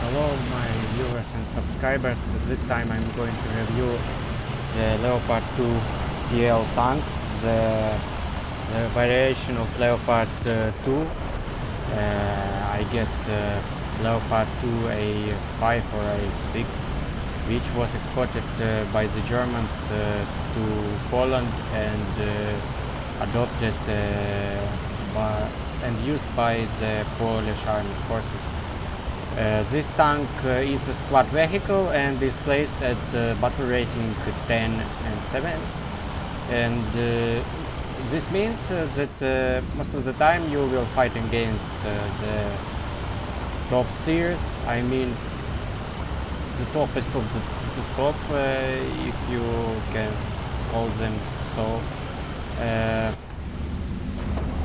Hello my viewers and subscribers. This time I'm going to review the Leopard 2 TL tank, the variation of Leopard 2. I guess Leopard 2 A5 or A6, which was exported by the Germans to Poland and adopted and used by the Polish army forces. This tank is a squad vehicle and is placed at battle rating 10 and 7, and this means that most of the time you will fight against the top tiers. I mean the toppest of the top, if you can call them so.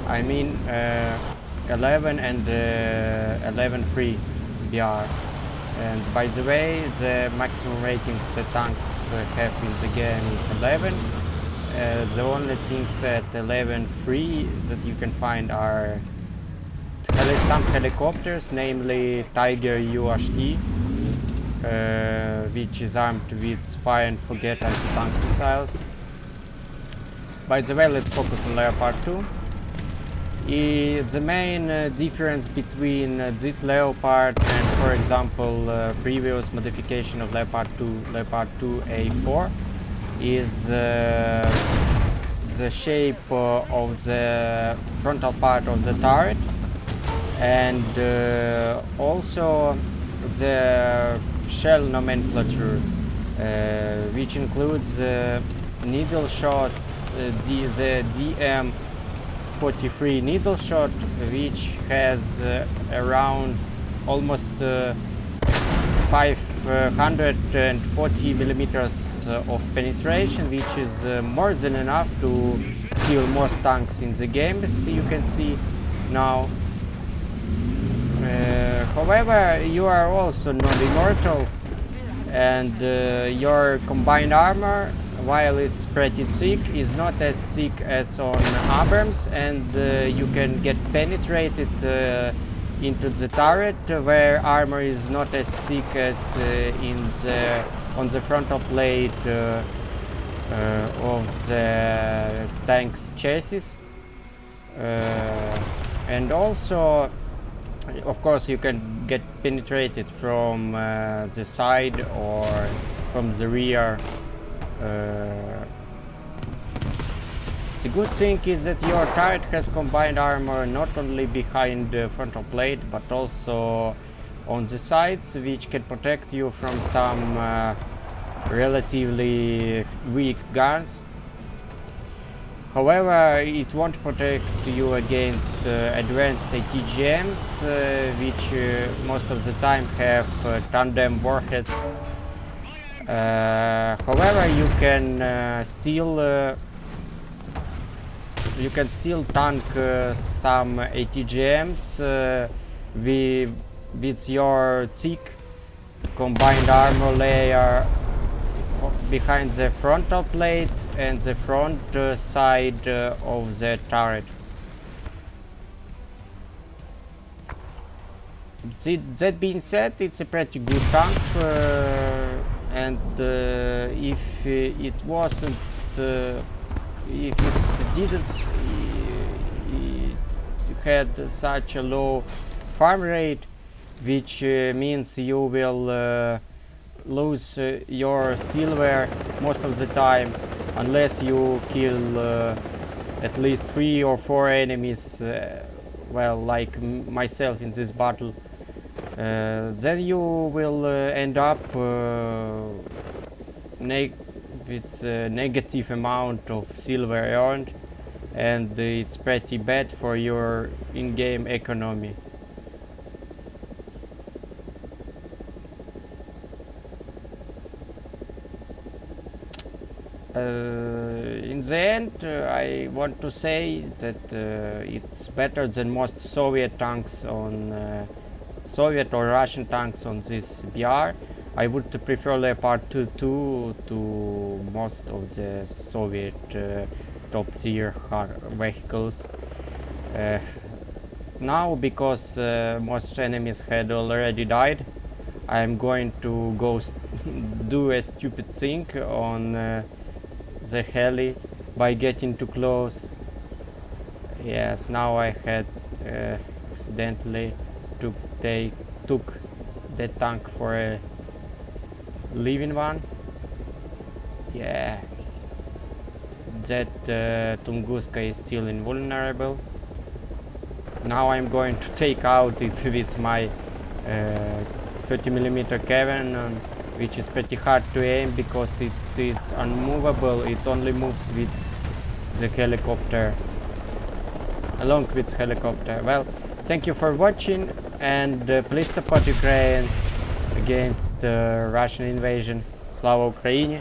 I mean 11 and 11.3 BR. And by the way, the maximum rating the tanks have in the game is 11. The only things at 11.3 that you can find are some helicopters, namely Tiger UHT, which is armed with fire and forget anti-tank missiles. By the way, let's focus on Leopard 2. The main difference between this Leopard and, for example, previous modification of Leopard 2 A4 is the shape of the frontal part of the turret, and also the shell nomenclature, which includes needle shot, the DM 43 needle shot, which has around almost 540 millimeters of penetration, which is more than enough to kill most tanks in the game, as you can see now. However, you are also non-immortal, and your combined armor, while it's pretty thick, is not as thick as on Abrams, and you can get penetrated into the turret, where armor is not as thick as on the frontal plate of the tank's chassis. And also, of course, you can get penetrated from the side or from the rear. The good thing is that your turret has combined armor not only behind the frontal plate but also on the sides, which can protect you from some relatively weak guns. However, it won't protect you against advanced ATGMs, which most of the time have tandem warheads. However, you can still tank some ATGMs with your thick combined armor layer behind the frontal plate and the front side of the turret. That being said, it's a pretty good tank, and if it wasn't, if it didn't had such a low farm rate, which means you will lose your silver most of the time unless you kill at least 3 or 4 enemies, well, like myself in this battle. Then you will end up with a negative amount of silver earned, and it's pretty bad for your in-game economy. In the end, I want to say that it's better than most Soviet tanks on Soviet or Russian tanks on this BR. I would prefer Leopard 2 to most of the Soviet top tier vehicles. Now, because most enemies had already died, I'm going to go do a stupid thing on the heli by getting too close. Yes, now I had accidentally took the tank for a living one. Yeah, that Tunguska is still invulnerable. Now I'm going to take out it with my 30mm cannon, which is pretty hard to aim because it is unmovable. It only moves with the helicopter, along with helicopter. Well, thank you for watching, and please support Ukraine against Russian invasion. Slava Ukraini!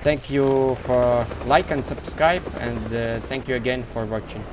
Thank you for like and subscribe, and thank you again for watching.